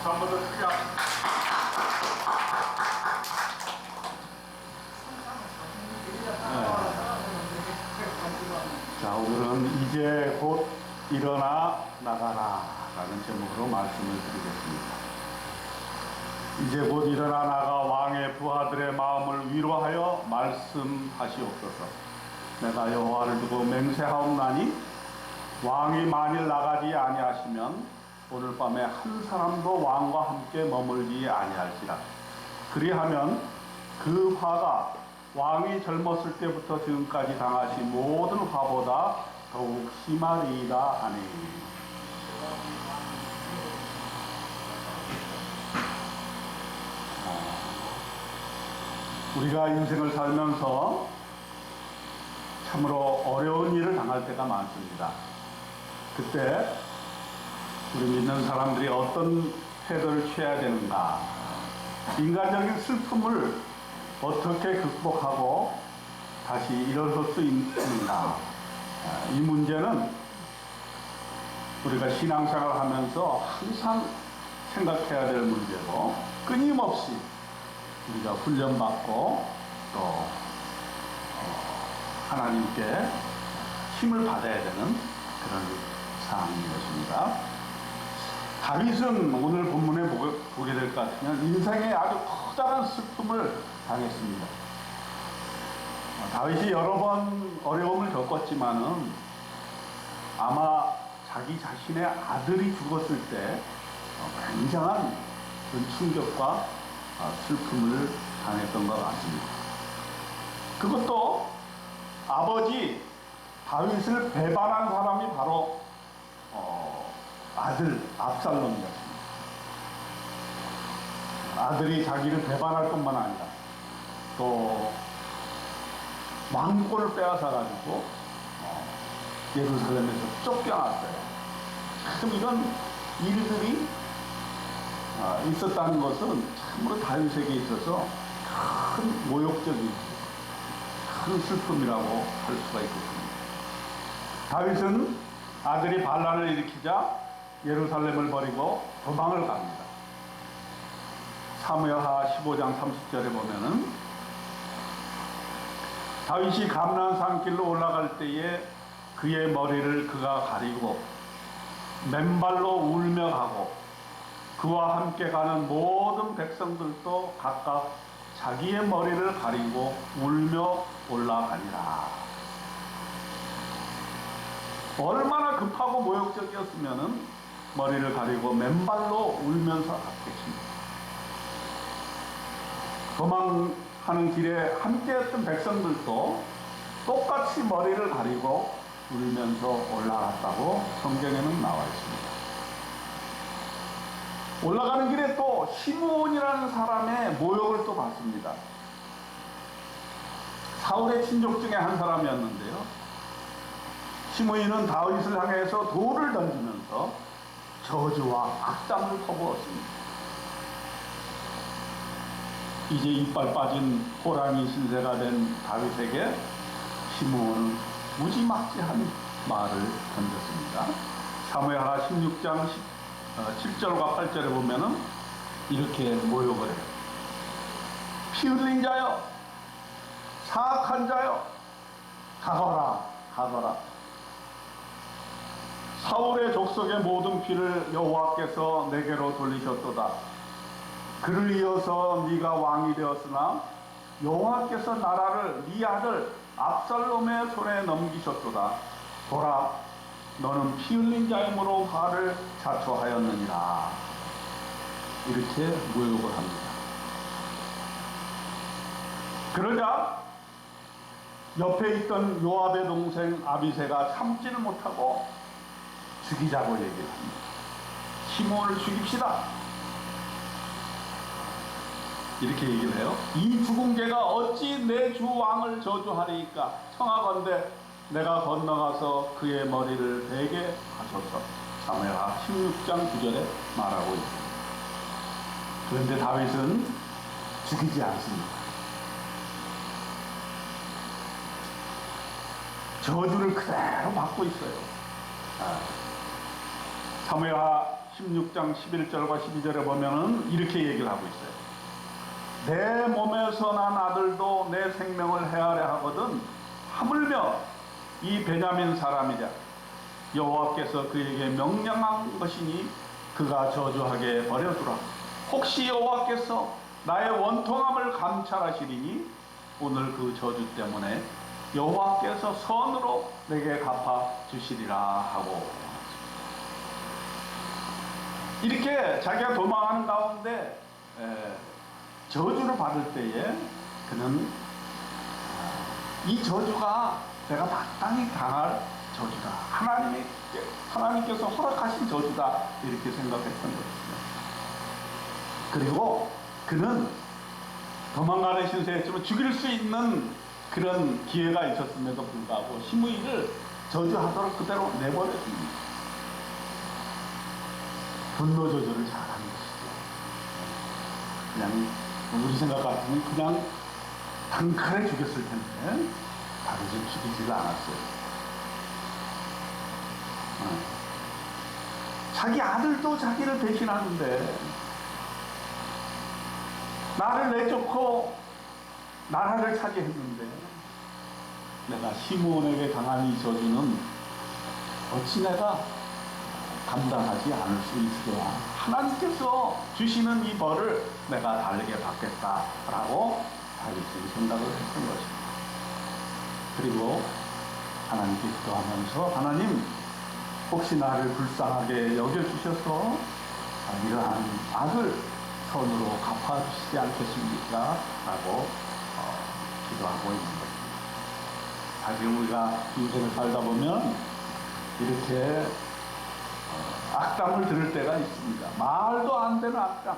박수 한 번 더 크게 합시다. 자, 오늘은 이제 곧 일어나 나가라 라는 제목으로 말씀을 드리겠습니다. 이제 곧 일어나 나가 왕의 부하들의 마음을 위로하여 말씀하시옵소서. 내가 여호와를 두고 맹세하옵나니 왕이 만일 나가지 아니하시면 오늘 밤에 한 사람도 왕과 함께 머물지 아니할지라. 그리하면 그 화가 왕이 젊었을 때부터 지금까지 당하신 모든 화보다 더욱 심하리이다 하니. 우리가 인생을 살면서 참으로 어려운 일을 당할 때가 많습니다. 그때 우리 믿는 사람들이 어떤 태도를 취해야 되는가, 인간적인 슬픔을 어떻게 극복하고 다시 일어설 수 있는가, 이 문제는 우리가 신앙생활을 하면서 항상 생각해야 될 문제고, 끊임없이 우리가 훈련받고 또 하나님께 힘을 받아야 되는 그런 상황인 것입니다. 다윗은 오늘 본문에 보게 될 것 같으면 인생에 아주 커다란 슬픔을 당했습니다. 다윗이 여러 번 어려움을 겪었지만은 아마 자기 자신의 아들이 죽었을 때 굉장한 그런 충격과 슬픔을 당했던 것 같습니다. 그것도 아버지 다윗을 배반한 사람이 바로 아들 압살롬이었습니다. 아들이 자기를 배반할 뿐만 아니라 또 왕권을 빼앗아가지고 예루살렘에서 쫓겨났어요. 참 이런 일들이 있었다는 것은 참으로 다윗에게 있어서 큰 모욕적인 큰 슬픔이라고 할 수가 있겠습니다. 다윗은 아들이 반란을 일으키자 예루살렘을 버리고 도망을 갑니다. 사무엘하 15장 30절에 보면은 다윗이 감난 산길로 올라갈 때에 그의 머리를 그가 가리고 맨발로 울며 가고 그와 함께 가는 모든 백성들도 각각 자기의 머리를 가리고 울며 올라가니라. 얼마나 급하고 모욕적이었으면은 머리를 가리고 맨발로 울면서 갔겠습니다. 도망하는 길에 함께했던 백성들도 똑같이 머리를 가리고 울면서 올라갔다고 성경에는 나와 있습니다. 올라가는 길에 또 시므온이라는 사람의 모욕을 또 받습니다. 사울의 친족 중에 한 사람이었는데요. 시므온은 다윗을 향해서 돌을 던지면서 저주와 악담을 퍼부었습니다. 이제 이빨 빠진 호랑이 신세가 된 다윗에게 시므온은 무지막지한 말을 던졌습니다. 사무엘하 16장 7절과 8절에 보면은 이렇게 모욕을 해요. 피 흘린 자여, 사악한 자여, 가거라, 가거라. 사울의 족속의 모든 피를 여호와께서 내게로 돌리셨도다. 그를 이어서 네가 왕이 되었으나 여호와께서 나라를 네 아들 압살롬의 손에 넘기셨도다. 보라, 너는 피 흘린 자임으로 화를 자초하였느니라. 이렇게 모욕을 합니다. 그러자 옆에 있던 요압의 동생 아비새가 참지를 못하고 죽이자고 얘기를 합니다. 시므온을 죽입시다. 이렇게 얘기를 해요. 이 죽은 개가 어찌 내 주 왕을 저주하리이까. 청하건대 내가 건너가서 그의 머리를 베게 하소서. 사무엘하 16장 9절에 말하고 있습니다. 그런데 다윗은 죽이지 않습니다. 저주를 그대로 받고 있어요. 사무엘하 16장 11절과 12절에 보면은 이렇게 얘기를 하고 있어요. 내 몸에서 난 아들도 내 생명을 해하려 하거든 하물며 이 베냐민 사람이랴 여호와께서 그에게 명령한 것이니 그가 저주하게 버려두라. 혹시 여호와께서 나의 원통함을 감찰하시리니 오늘 그 저주 때문에 여호와께서 선으로 내게 갚아 주시리라 하고, 이렇게 자기가 도망하는 가운데 저주를 받을 때에 그는 이 저주가 내가 마땅히 당할 저주다, 하나님께서 허락하신 저주다, 이렇게 생각했던 것이죠. 그리고 그는 도망가는 신세였지만 죽일 수 있는 그런 기회가 있었음에도 불구하고 시므이를 저주하도록 그대로 내버려줍니다. 분노 조절을 잘하는 것이죠. 그냥 우리 생각 같으면 그냥 단칼에 죽였을 텐데 다르게 죽이지를 않았어요. 자기 아들도 자기를 배신하는데 나를 내쫓고 나라를 차지했는데 내가 시므온에게 당한 이 저주는 어찌 내가 감당하지 않을 수 있으랴. 하나님께서 주시는 이 벌을 내가 다르게 받겠다라고 다윗이 생각을 했던 것입니다. 그리고 하나님께 기도하면서 하나님 혹시 나를 불쌍하게 여겨주셔서 이러한 악을 선으로 갚아주시지 않겠습니까? 라고 기도하고 있는 것입니다. 사실 우리가 인생을 살다 보면 이렇게 악담을 들을 때가 있습니다. 말도 안 되는 악담.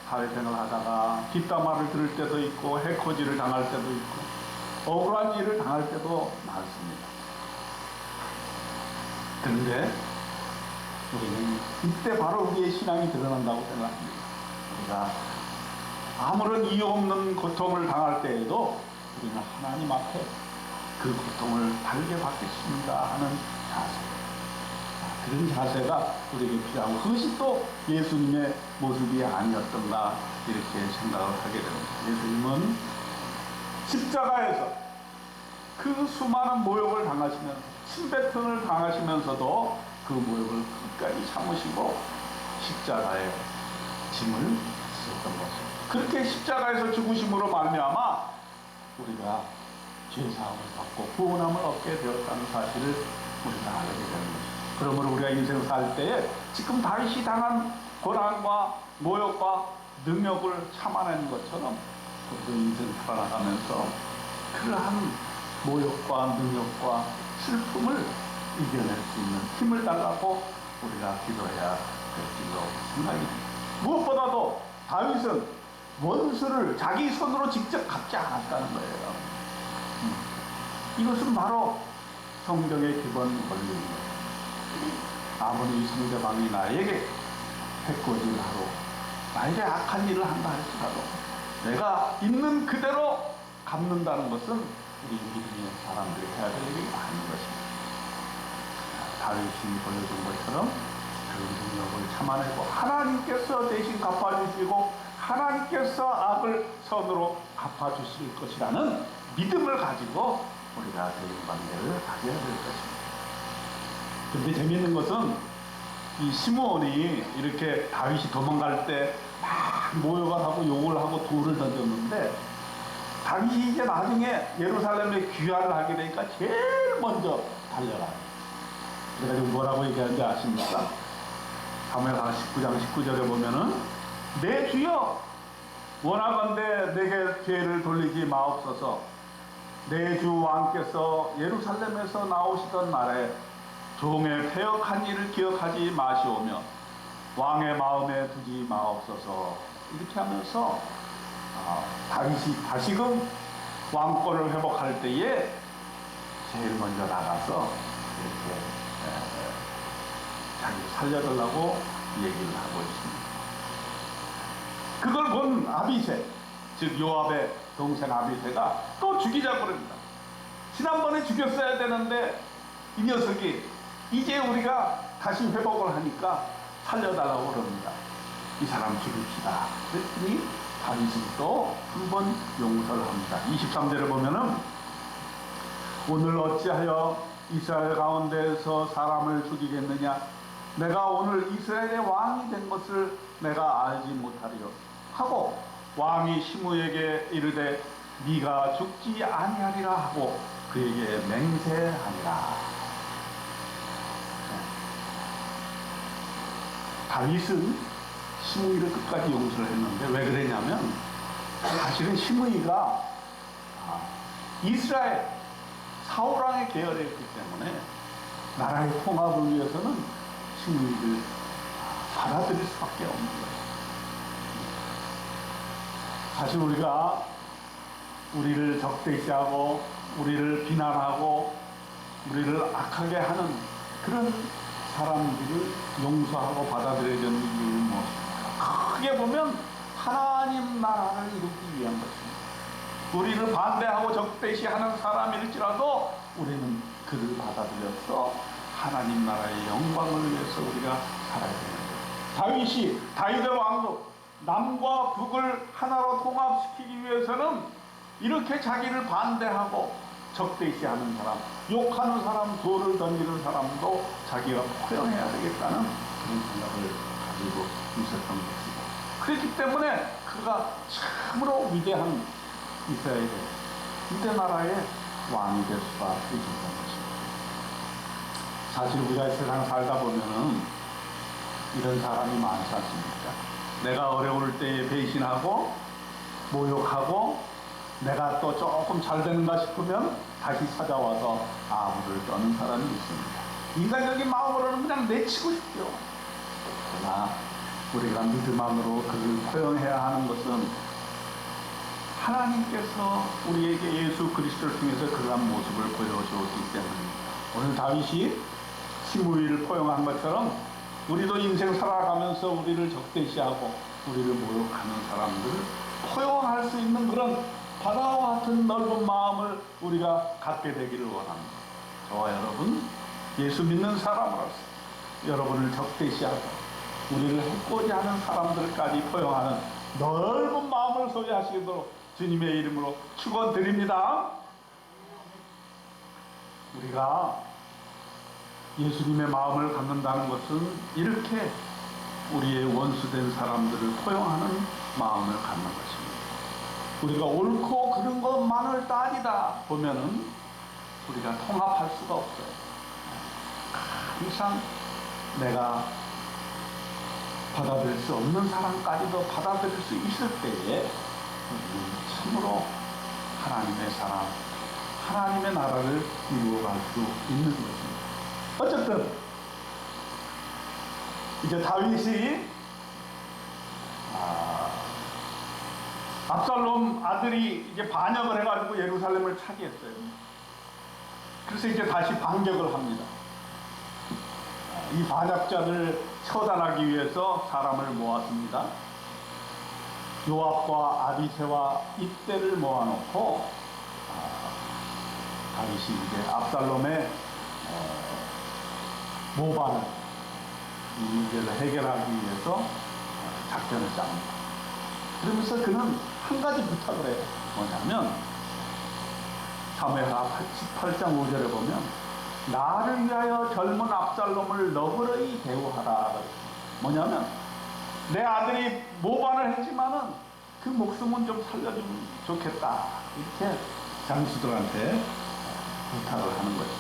사회생활 하다가 뒷담화를 들을 때도 있고 해코지를 당할 때도 있고 억울한 일을 당할 때도 많습니다. 그런데 우리는 이때 바로 우리의 신앙이 드러난다고 생각합니다. 우리가 아무런 이유 없는 고통을 당할 때에도 우리는 하나님 앞에 그 고통을 달게 받겠습니다 하는 자세, 그런 자세가 우리에게 필요하고 그것이 또 예수님의 모습이 아니었던가 이렇게 생각을 하게 됩니다. 예수님은 십자가에서 그 수많은 모욕을 당하시면서 침뱉음을 당하시면서도 그 모욕을 끝까지 참으시고 십자가에 짐을 지었던 것입니다. 그렇게 십자가에서 죽으심으로 말미암아 우리가 죄사함을 받고 구원함을 얻게 되었다는 사실을 우리가 알게 되는 것입니다. 그러므로 우리가 인생을 살 때에 지금 다윗이 당한 고난과 모욕과 능력을 참아내는 것처럼 우리도 인생을 살아나가면서 그러한 모욕과 능력과 슬픔을 이겨낼 수 있는 힘을 달라고 우리가 기도해야 될 줄로 생각이 됩니다. 무엇보다도 다윗은 원수를 자기 손으로 직접 갚지 않았다는 거예요. 이것은 바로 성경의 기본 원리입니다. 아무리 상대방이 나에게 해코지를 하고 나에게 악한 일을 한다 할지라도 내가 있는 그대로 갚는다는 것은 우리 믿음의 사람들이 해야 될 일이 아닌 것입니다. 다윗이 보여준 것처럼 그 능력을 참아내고 하나님께서 대신 갚아주시고 하나님께서 악을 선으로 갚아주실 것이라는 믿음을 가지고 우리가 대인관계를 가져야 될 것입니다. 근데 재미있는 것은 이 시므온이 이렇게 다윗이 도망갈 때 막 모욕을 하고 욕을 하고 돌을 던졌는데 다윗이 이제 나중에 예루살렘에 귀환을 하게 되니까 제일 먼저 달려가요. 그래가지고 뭐라고 얘기하는지 아십니까? 사무엘하 19장 19절에 보면은 내 주여 원하건대 내게 죄를 돌리지 마옵소서. 내 주 왕께서 예루살렘에서 나오시던 날에 종의 패역한 일을 기억하지 마시오며 왕의 마음에 두지 마옵소서. 이렇게 하면서 다윗이 다시금 왕권을 회복할 때에 제일 먼저 나가서 이렇게 자기 살려달라고 얘기를 하고 있습니다. 그걸 본 아비새, 즉 요압의 동생 아비새가 또 죽이자고 그럽니다. 지난번에 죽였어야 되는데 이 녀석이 이제 우리가 다시 회복을 하니까 살려달라고 그럽니다. 이 사람 죽입시다. 그랬더니 다윗은 또 한 번 용서를 합니다. 23절에 보면은 오늘 어찌하여 이스라엘 가운데에서 사람을 죽이겠느냐? 내가 오늘 이스라엘의 왕이 된 것을 내가 알지 못하리요 하고 왕이 시므에게 이르되 네가 죽지 아니하리라 하고 그에게 맹세하니라. 다윗은 시므이를 끝까지 용서를 했는데 왜 그랬냐면 사실은 시므이가 이스라엘 사울왕의 계열이었기 때문에 나라의 통합을 위해서는 시므이를 받아들일 수밖에 없는 거예요. 사실 우리가 우리를 적대시하고 우리를 비난하고 우리를 악하게 하는 그런 사람들을 용서하고 받아들여야 되는 이유는 무엇입니까? 크게 보면 하나님 나라를 이루기 위한 것입니다. 우리를 반대하고 적대시하는 사람일지라도 우리는 그를 받아들여서 하나님 나라의 영광을 위해서 우리가 살아야 되는 거예요. 다윗의 왕국 남과 북을 하나로 통합시키기 위해서는 이렇게 자기를 반대하고 적대시하는 사람, 욕하는 사람, 돌을 던지는 사람도 자기가 포용해야 되겠다는 그런 생각을 가지고 있었던 것입니다. 그렇기 때문에 그가 참으로 위대한 이스라엘의 위대 나라의 왕이 될 수가 있었던 것입니다. 사실 우리가 세상 살다 보면은 이런 사람이 많지 않습니까? 내가 어려울 때에 배신하고 모욕하고 내가 또 조금 잘 되는가 싶으면 다시 찾아와서 아부를 떠는 사람이 있습니다. 인간적인 마음으로는 그냥 내치고 싶죠. 그러나 우리가 믿음 안으로 그를 포용해야 하는 것은 하나님께서 우리에게 예수 그리스도를 통해서 그러한 모습을 보여주었기 때문입니다. 오늘 다윗이 시므이를 포용한 것처럼 우리도 인생 살아가면서 우리를 적대시하고 우리를 모욕하는 사람들을 포용할 수 있는 그런 바다와 같은 넓은 마음을 우리가 갖게 되기를 원합니다. 저와 여러분, 예수 믿는 사람으로서 여러분을 적대시하고 우리를 해코지 하는 사람들까지 포용하는 넓은 마음을 소유하시도록 주님의 이름으로 축원드립니다. 우리가 예수님의 마음을 갖는다는 것은 이렇게 우리의 원수된 사람들을 포용하는 마음을 갖는 것입니다. 우리가 옳고 그른 것만을 따지다 보면은 우리가 통합할 수가 없어요. 항상 내가 받아들일 수 없는 사람까지도 받아들일 수 있을 때에 우리는 참으로 하나님의 사람, 하나님의 나라를 이루어갈 수 있는 것입니다. 어쨌든 이제 다윗이 압살롬 아들이 이제 반역을 해가지고 예루살렘을 차지했어요. 그래서 이제 다시 반격을 합니다. 이 반역자를 처단하기 위해서 사람을 모았습니다. 요압과 아비새와 입대를 모아놓고 다윗이 이제 압살롬의 모반을 이 문제를 해결하기 위해서 작전을 짭니다. 그러면서 그는 한 가지 부탁을 해요. 뭐냐면 사무엘하 18장 5절에 보면 나를 위하여 젊은 압살롬을 너그러이 대우하라. 뭐냐면 내 아들이 모반을 했지만은 그 목숨은 좀 살려주면 좋겠다. 이렇게 장수들한테 부탁을 하는 거죠.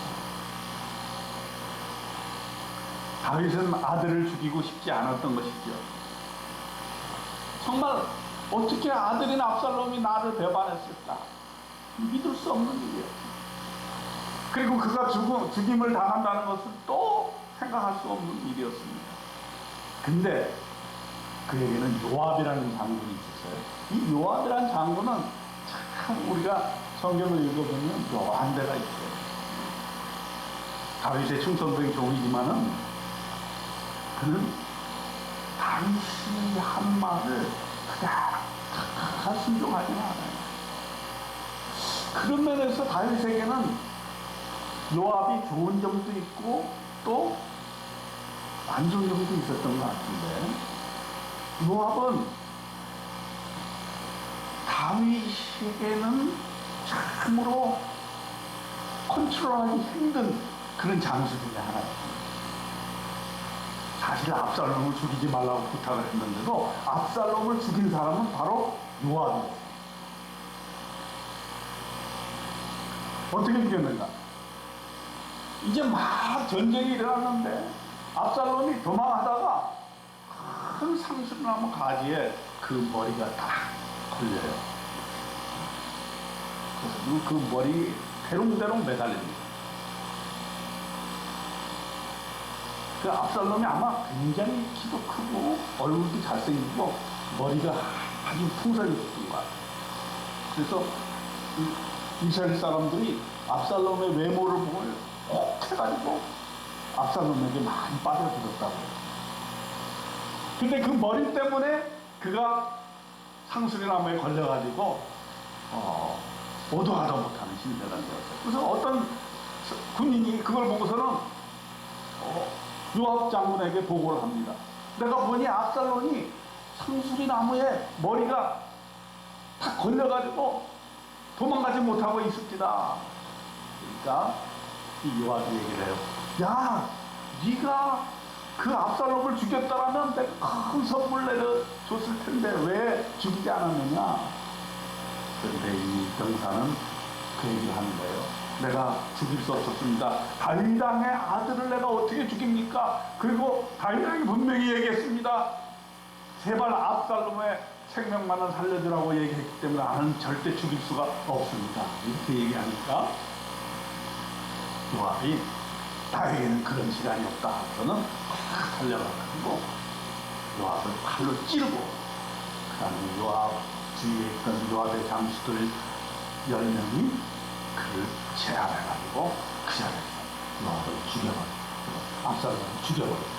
다윗은 아들을 죽이고 싶지 않았던 것이죠. 정말 어떻게 아들인 압살롬이 나를 배반했을까? 믿을 수 없는 일이에요. 그리고 그가 죽임을 당한다는 것은 또 생각할 수 없는 일이었습니다. 근데 그에게는 요압이라는 장군이 있었어요. 이 요압이라는 장군은 참 우리가 성경을 읽어보면 묘한 데가 있어요. 다윗의 충성된 종이지만은 그는 다윗이 한 말을 그냥 순종하지는 않아요. 그런 면에서 다윗에게는 요압이 좋은 점도 있고 또 안 좋은 점도 있었던 것 같은데, 요압은 다윗에게는 참으로 컨트롤하기 힘든 그런 장수 중에 하나예요. 사실 압살롬을 죽이지 말라고 부탁을 했는데도 압살롬을 죽인 사람은 바로 요압이에요. 어떻게 죽였는가? 이제 막 전쟁이 일어났는데 압살롬이 도망하다가 큰 상수나무 가지에 그 머리가 딱 걸려요. 그래서 그 머리 대롱대롱 매달립니다. 그 압살롬이 아마 굉장히 키도 크고 얼굴도 잘생기고 머리가 아주 풍성했던 것 같아요. 그래서 이스라엘 사람들이 압살롬의 외모를 보고 혹 해가지고 압살롬에게 많이 빠져들었다고 해요. 근데 그 머리 때문에 그가 상수리 나무에 걸려가지고 오도가도 못하는 신세가 되었어요. 그래서 어떤 군인이 그걸 보고서는 요압 장군에게 보고를 합니다. 내가 보니 압살롬이 상수리 나무에 머리가 탁 걸려가지고 도망가지 못하고 있습니다. 그러니까 이 요압이 얘기를 해요. 야, 네가 그 압살롬을 죽였다라면 내가 큰 선물 내려줬을 텐데 왜 죽이지 않았느냐? 그런데 이 병사는 그 얘기를 하는 거예요. 내가 죽일 수 없었습니다. 다윗 왕의 아들을 내가 어떻게 죽입니까? 그리고 다윗 왕이 분명히 얘기했습니다. 제발 압살롬의 생명만을 살려주라고 얘기했기 때문에 나는 절대 죽일 수가 없습니다. 이렇게 얘기하니까 요압이 다윗에게는 그런 시간이 없다. 저는 확 달려가지고 요압을 칼로 찌르고 그 다음에 요압 주위에 있던 요압의 장수들 10명이 그를 제압해가지고 그 자리에서 요압을 죽여버려요. 압살롬을 죽여버려요.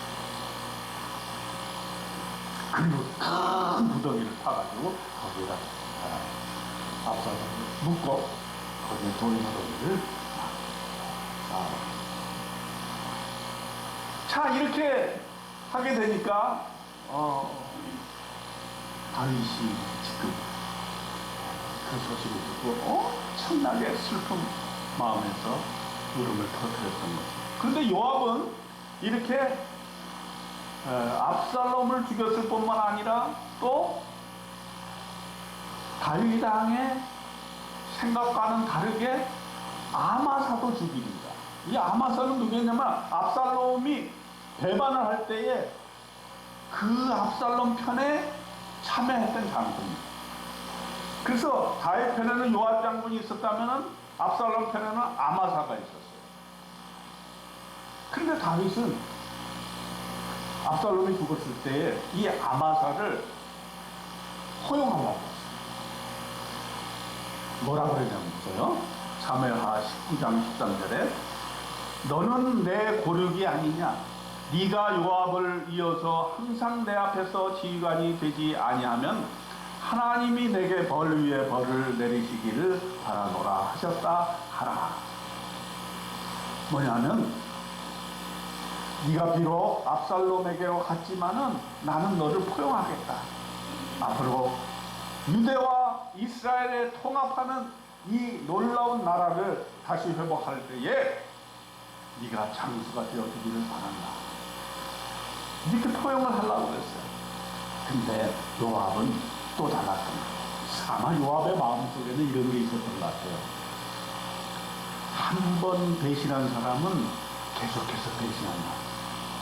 그리고 큰 무더기를 타가지고 거기에다 압살롬을 묶고 거기에 돌무더기를 자, 이렇게 하게 되니까 다윗이 지금 그 소식을 듣고 엄청나게 슬픈 마음에서 울음을 터뜨렸던 거죠. 그런데 요압은 이렇게 압살롬을 죽였을 뿐만 아니라 또 다윗 왕의 생각과는 다르게 아마사도 죽입니다. 이 아마사는 누구였냐면 압살롬이 배반을 할 때에 그 압살롬 편에 참여했던 장군입니다. 그래서 다윗 편에는 요압 장군이 있었다면 압살롬 편에는 아마사가 있었어요. 그런데 다윗은 압살롬이 죽었을 때에 이 아마사를 허용하려고 했어요. 뭐라고 그러냐면서요, 사무엘하 19장 13절에 너는 내 고륙이 아니냐? 네가 요압을 이어서 항상 내 앞에서 지휘관이 되지 아니하면 하나님이 내게 벌 위에 벌을 내리시기를 바라노라 하셨다 하라. 뭐냐면 네가 비록 압살롬에게로 갔지만은 나는 너를 포용하겠다. 앞으로 유대와 이스라엘에 통합하는 이 놀라운 나라를 다시 회복할 때에 네가 장수가 되어주기를 바란다. 이렇게 포용을 하려고 그랬어요. 근데 요압은 또 달랐던 거예요. 아마 요압의 마음속에는 이런 게 있었던 것 같아요. 한 번 배신한 사람은 계속해서 배신한다.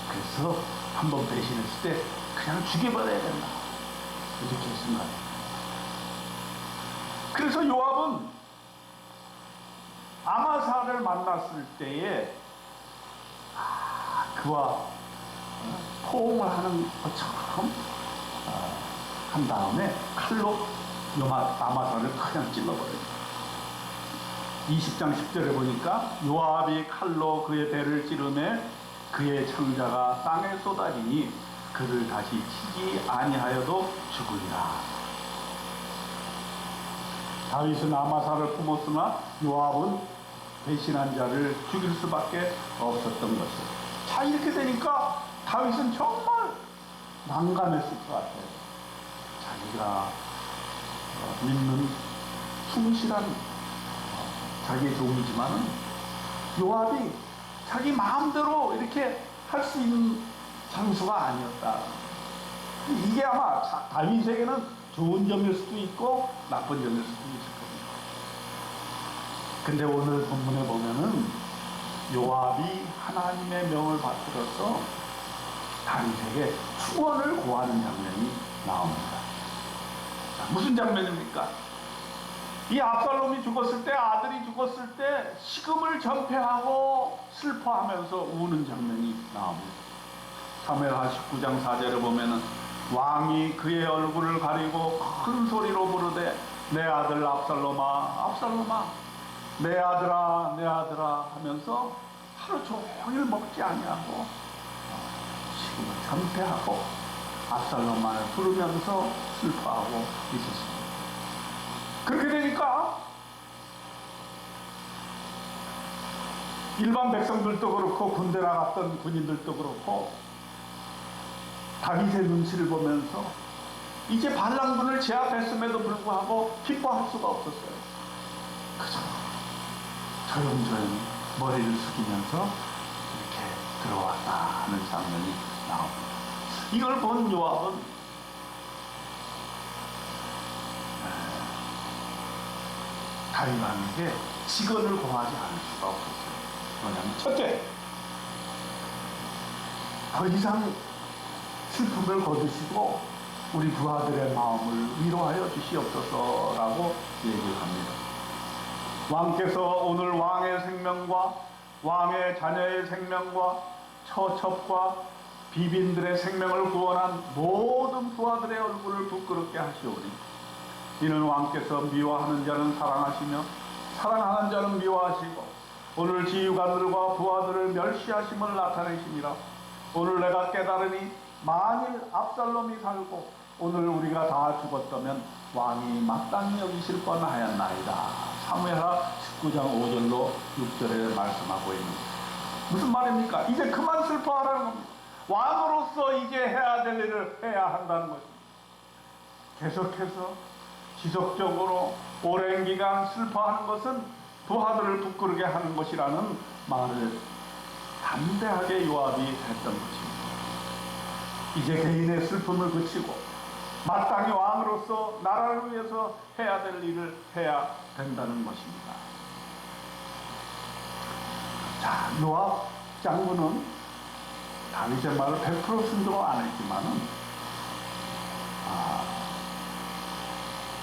그래서 한 번 배신했을 때 그냥 죽여버려야 된다. 이렇게 생각해요. 그래서 요압은 아마사를 만났을 때에 그와 포옹을 하는 것처럼 한 다음에 칼로 아마사를 그냥 찔러버려요. 20장 10절에 보니까 요압이 칼로 그의 배를 찌르매 그의 창자가 땅에 쏟아지니 그를 다시 치지 아니하여도 죽으리라. 다윗은 아마사를 품었으나 요압은 배신한 자를 죽일 수밖에 없었던 것이죠. 자, 이렇게 되니까 다윗은 정말 난감했을 것 같아요. 자기가 믿는 충실한 자기의 종이지만은 요압이 자기 마음대로 이렇게 할 수 있는 장수가 아니었다. 이게 아마 다윗에게는 좋은 점일 수도 있고 나쁜 점일 수도 있을 겁니다. 근데 오늘 본문에 보면은 요압이 하나님의 명을 받들어서 다윗에게 축원을 구하는 장면이 나옵니다. 자, 무슨 장면입니까? 이 압살롬이 죽었을 때, 아들이 죽었을 때 식음을 전폐하고 슬퍼하면서 우는 장면이 나옵니다. 사무엘하 19장 4절에 보면은 왕이 그의 얼굴을 가리고 큰 소리로 부르되 내 아들 압살롬아 압살롬아 내 아들아 내 아들아 하면서 하루 종일 먹지 아니하고 식음을 전폐하고 압살롬만을 부르면서 슬퍼하고 있었습니다. 그렇게 되니까 일반 백성들도 그렇고 군대 나갔던 군인들도 그렇고 다윗의 눈치를 보면서 이제 반란군을 제압했음에도 불구하고 기뻐할 수가 없었어요. 그저 조용조용히 머리를 숙이면서 이렇게 들어왔다 하는 장면이 나옵니다. 이걸 본 요압은 다윗 왕에게 직언을 고하지 않을 수가 없었어요. 뭐냐면 첫째, 더 이상 슬픔을 거두시고 우리 부하들의 마음을 위로하여 주시옵소서라고 얘기를 합니다. 왕께서 오늘 왕의 생명과 왕의 자녀의 생명과 처첩과 비빈들의 생명을 구원한 모든 부하들의 얼굴을 부끄럽게 하시오니 이는 왕께서 미워하는 자는 사랑하시며 사랑하는 자는 미워하시고 오늘 지휘관들과 부하들을 멸시하심을 나타내시니라. 오늘 내가 깨달으니 만일 압살롬이 살고 오늘 우리가 다 죽었다면 왕이 마땅히 여기실 뻔하였나이다. 사무엘하 19장 5절로 6절에 말씀하고 있는 무슨 말입니까? 이제 그만 슬퍼하라는 겁니다. 왕으로서 이제 해야 될 일을 해야 한다는 것입니다. 계속해서 지속적으로 오랜 기간 슬퍼하는 것은 부하들을 부끄러게 하는 것이라는 말을 담대하게 요압이 했던 것입니다. 이제 개인의 슬픔을 그치고 마땅히 왕으로서 나라를 위해서 해야 될 일을 해야 된다는 것입니다. 자, 요압 장군은 다윗의 말을 100% 순종 안 했지만은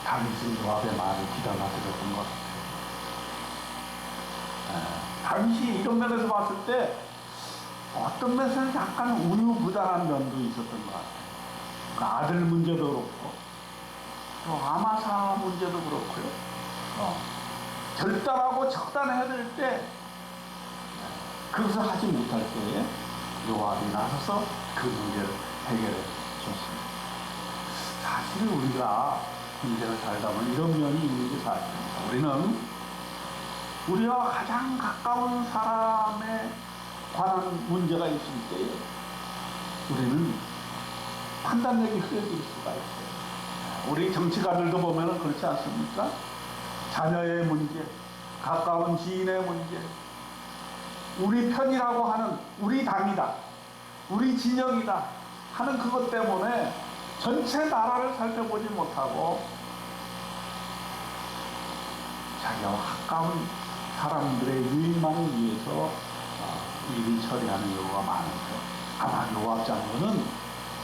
다윗은 요압의 말을 귀담아 들었던 것 같아요. 다윗이 이런 면에서 봤을 때 어떤 면에서는 약간 우유부단한 면도 있었던 것 같아요. 그 아들 문제도 그렇고 또 아마사 문제도 그렇고요. 결단하고 처단해야 될 때 그것을 하지 못할 때에 요압이 나서서 그 문제를 해결해 줬습니다. 사실 우리가 인생을 살다 보면 이런 면이 있는 게 사실입니다. 우리는 우리와 가장 가까운 사람에 관한 문제가 있을 때 우리는 판단력이 흐려질 수가 있어요. 우리 정치가들도 보면 그렇지 않습니까? 자녀의 문제, 가까운 지인의 문제, 우리 편이라고 하는 우리 당이다, 우리 진영이다 하는 그것 때문에 전체 나라를 살펴보지 못하고 자기와 가까운 사람들의 유익만을 위해서 일을 처리하는 경우가 많은데 아마 요압 장군은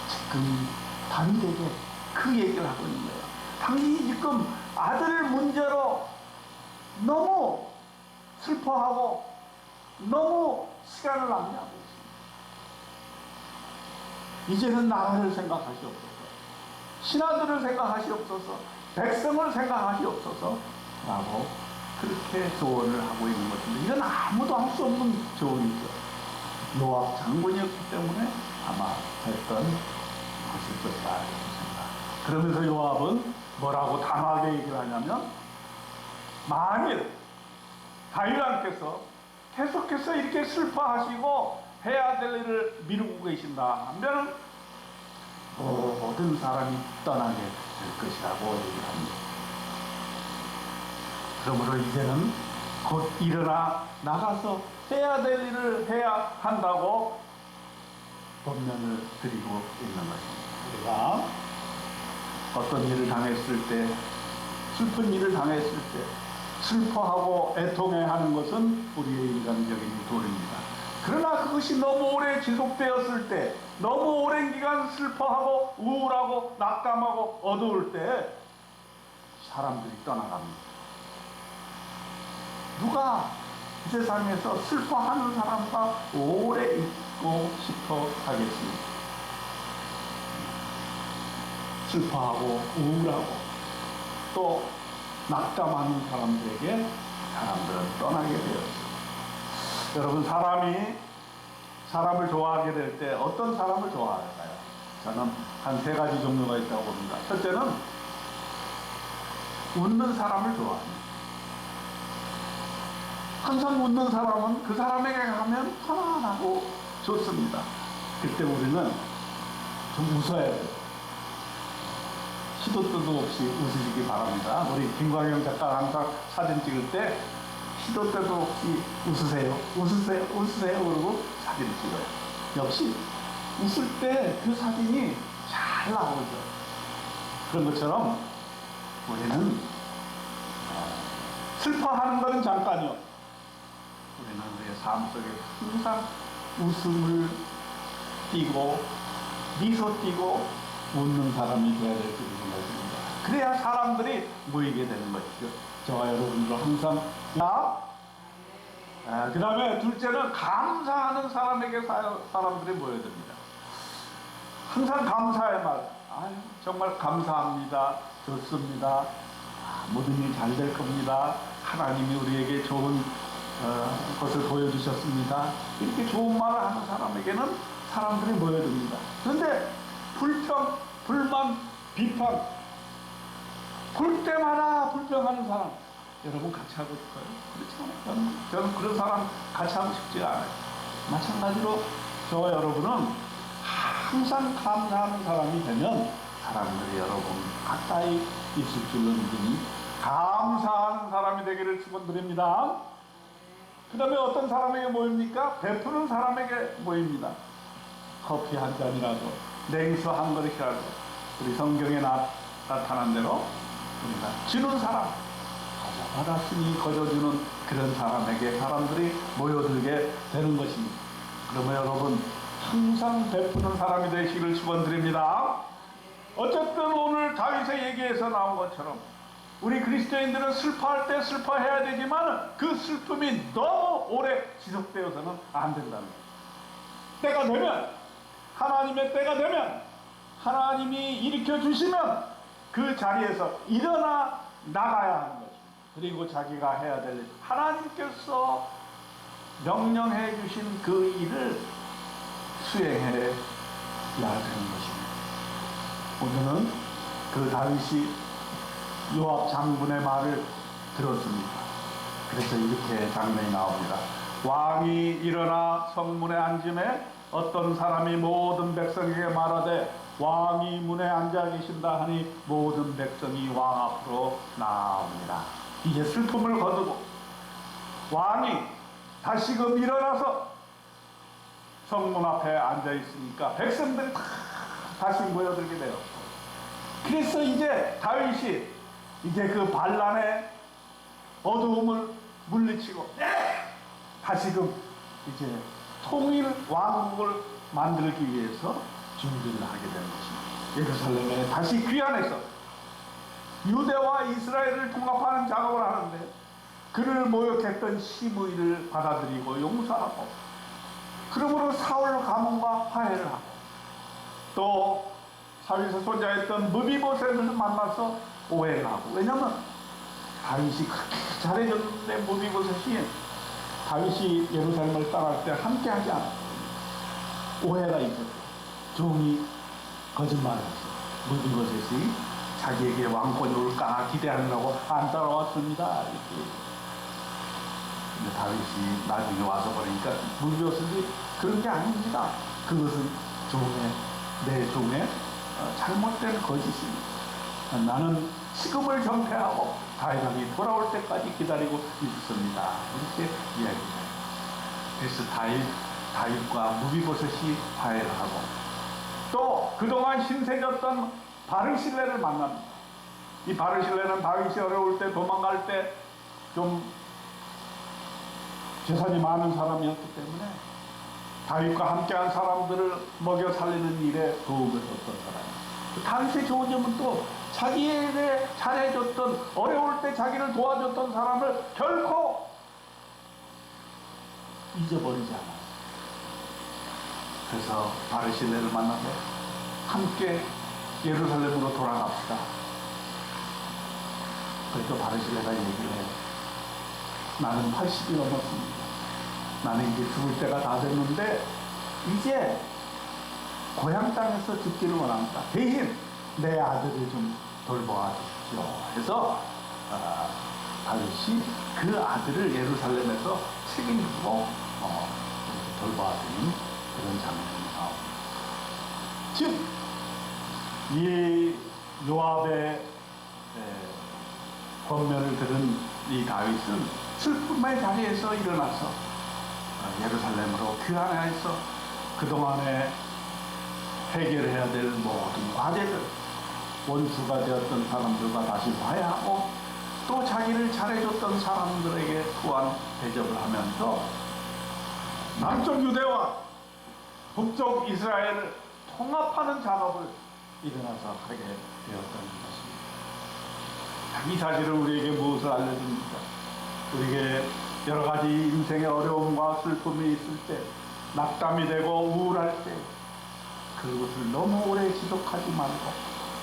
지금 다윗에게 그 얘기를 하고 있는 거예요. 당신이 지금 아들 문제로 너무 슬퍼하고 너무 시간을 낭비하고 있습니다. 이제는 나라를 생각하시옵소서, 신하들을 생각하시옵소서, 백성을 생각하시옵소서 라고 그렇게 조언을 하고 있는 것인데 이건 아무도 할 수 없는 조언이죠. 요압 장군이었기 때문에 아마 했던 것일 것이다 생각. 그러면서 요압은 뭐라고 당하게 얘기를 하냐면 만일 다윗 왕께서 계속해서 이렇게 슬퍼하시고 해야 될 일을 미루고 계신다 하면 모든 사람이 떠나게 될 것이라고 얘기합니다. 그러므로 이제는 곧 일어나 나가서 해야 될 일을 해야 한다고 권면을 드리고 있는 것입니다. 우리가 어떤 일을 당했을 때, 슬픈 일을 당했을 때 슬퍼하고 애통해하는 것은 우리의 인간적인 도리입니다. 그러나 그것이 너무 오래 지속되었을 때, 너무 오랜 기간 슬퍼하고 우울하고 낙담하고 어두울 때 사람들이 떠나갑니다. 누가 이 세상에서 슬퍼하는 사람과 오래 있고 싶어 하겠습니까? 슬퍼하고 우울하고 또 낙담하는 사람들에게 사람들은 떠나게 되었습니다. 여러분, 사람을 좋아하게 될 때 어떤 사람을 좋아할까요? 저는 한 3가지 종류가 있다고 봅니다. 첫째는 웃는 사람을 좋아합니다. 항상 웃는 사람은 그 사람에게 가면 편안하고 좋습니다. 그때 우리는 좀 웃어야 돼요. 시도 때도 없이 웃으시기 바랍니다. 우리 김광영 작가가 항상 사진 찍을 때 시도 때도 없이 웃으세요. 그러고 사진을 찍어요. 역시 웃을 때 그 사진이 잘 나오죠. 그런 것처럼 우리는 슬퍼하는 것은 잠깐이요. 우리는 우리의 삶 속에 항상 웃음을 띠고 미소 띠고 웃는 사람이 되어야 될 줄을 생각합니다. 그래야 사람들이 모이게 되는 것이죠. 저와 여러분도 항상 그 다음에 둘째는 감사하는 사람에게 사람들이 모여듭니다. 항상 감사의 말. 정말 감사합니다. 좋습니다. 모든 일이 잘 될 겁니다. 하나님이 우리에게 좋은 것을 보여주셨습니다. 이렇게 좋은 말을 하는 사람에게는 사람들이 모여듭니다. 그런데 불평, 불만, 비판, 볼 때마다 불평하는 사람, 여러분 같이 하고 싶어요? 그렇지 않아요? 저는 그런 사람 같이 하고 싶지가 않아요. 마찬가지로 저와 여러분은 항상 감사하는 사람이 되면 사람들이 여러분 가까이 있을 줄로 믿으니 감사하는 사람이 되기를 축원드립니다. 그 다음에 어떤 사람에게 모입니까? 베푸는 사람에게 모입니다. 커피 한 잔이라도, 냉수 한 그릇이라도, 우리 성경에 나타난 대로 우리가 주는 사람, 받았으니 거저주는 그런 사람에게 사람들이 모여들게 되는 것입니다. 그러면 여러분 항상 베푸는 사람이 되시기를 축원드립니다. 어쨌든 오늘 다윗의 얘기에서 나온 것처럼 우리 그리스도인들은 슬퍼할 때 슬퍼해야 되지만 그 슬픔이 너무 오래 지속되어서는 안 된다는 거예요. 때가 되면, 하나님의 때가 되면, 하나님이 일으켜 주시면 그 자리에서 일어나 나가야 하는 것입니다. 그리고 자기가 해야 될 일, 하나님께서 명령해 주신 그 일을 수행해야 되는 것입니다. 오늘은 그 다윗이 요압 장군의 말을 들었습니다. 그래서 이렇게 장면이 나옵니다. 왕이 일어나 성문에 앉음에 어떤 사람이 모든 백성에게 말하되 왕이 문에 앉아 계신다 하니 모든 백성이 왕 앞으로 나옵니다. 이제 슬픔을 거두고 왕이 다시금 일어나서 성문 앞에 앉아 있으니까 백성들이 다시 모여들게 돼요. 그래서 이제 다윗이 이제 그 반란의 어두움을 물리치고 다시금 이제 통일 왕국을 만들기 위해서 준비를 하게 되는 것입니다. 예루살렘에 다시 귀환해서 유대와 이스라엘을 통합하는 작업을 하는데 그를 모욕했던 시므이를 받아들이고 용서하고, 그러므로 사울 가문과 화해를 하고, 또 사위에서 손자였던 무비보셋을 만나서 오해를 하고, 왜냐하면 다윗이 그렇게 잘해줬는데 무비보셋이 다윗이 예루살렘을 떠날 때 함께 하지 않았어요. 오해가 있었어요. 종이 거짓말을 했어요. 무비보셋이 자기에게 왕권이 올까 기대하느라고 안 따라왔습니다. 이렇게. 근데 다윗이 나중에 와서 보니까 무비보셋이 그런 게 아닙니다. 그것은 내 종의 잘못된 거짓입니다. 나는 지금을 전폐하고 다윗이 돌아올 때까지 기다리고 있습니다. 이렇게 이야기해요. 그래서 다윗과 무비보셋이 화해를 하고 또 그동안 신세졌던 바르실레를 만납니다. 이 바르실레는 다윗이 어려울 때 도망갈 때 좀 재산이 많은 사람이었기 때문에 다윗과 함께한 사람들을 먹여 살리는 일에 도움을 줬던 사람이에요. 다윗의 좋은 점은 또 자기에게 잘해줬던, 어려울 때 자기를 도와줬던 사람을 결코 잊어버리지 않아요. 그래서 바르실레를 만나서 함께 예루살렘으로 돌아갑시다. 그래서 바르실레가 얘기를 해요. 나는 80이 넘었습니다. 나는 이제 죽을 때가 다 됐는데 이제 고향 땅에서 죽기를 원합니다. 대신 내 아들을 좀 돌보아 주십시오. 해서 다윗이 그 아들을 예루살렘에서 책임지고 돌봐주는 그런 장면이 나옵니다. 즉, 이 요압의 권면을 들은 이 다윗은 슬픔의 자리에서 일어나서 예루살렘으로 그 안에서 그동안에 해결해야 될 모든 과제들, 원수가 되었던 사람들과 다시 화해하고 또 자기를 잘해줬던 사람들에게 또한 대접을 하면서 남쪽 유대와 북쪽 이스라엘을 통합하는 작업을 일어나서 하게 되었던 것입니다. 이 사실은 우리에게 무엇을 알려줍니까? 우리에게 여러 가지 인생의 어려움과 슬픔이 있을 때, 낙담이 되고 우울할 때 그것을 너무 오래 지속하지 말고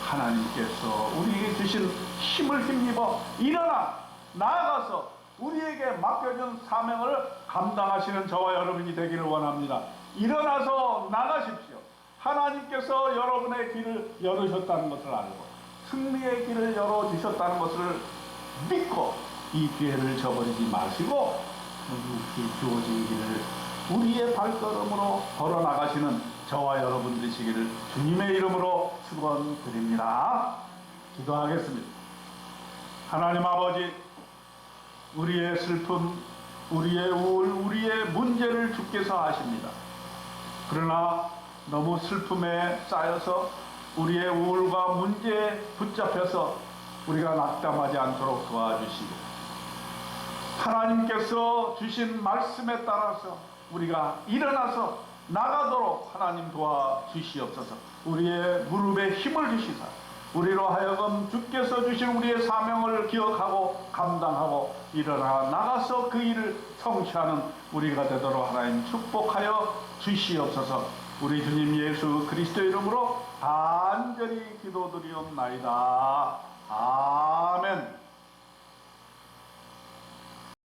하나님께서 우리에게 주신 힘을 힘입어 일어나 나아가서 우리에게 맡겨준 사명을 감당하시는 저와 여러분이 되기를 원합니다. 일어나서 나가십시오. 하나님께서 여러분의 길을 열으셨다는 것을 알고 승리의 길을 열어주셨다는 것을 믿고 이 기회를 저버리지 마시고 주어진 길을 우리의 발걸음으로 걸어나가시는 저와 여러분 되시기를 주님의 이름으로 축원드립니다. 기도하겠습니다. 하나님 아버지, 우리의 슬픔, 우리의 우울, 우리의 문제를 주께서 아십니다. 그러나 너무 슬픔에 쌓여서 우리의 우울과 문제에 붙잡혀서 우리가 낙담하지 않도록 도와주시고, 하나님께서 주신 말씀에 따라서 우리가 일어나서 나가도록 하나님 도와주시옵소서. 우리의 무릎에 힘을 주시사 우리로 하여금 주께서 주신 우리의 사명을 기억하고 감당하고 일어나 나가서 그 일을 성취하는 우리가 되도록 하나님 축복하여 주시옵소서. 우리 주님 예수 그리스도의 이름으로 간절히 기도드리옵나이다. 아멘.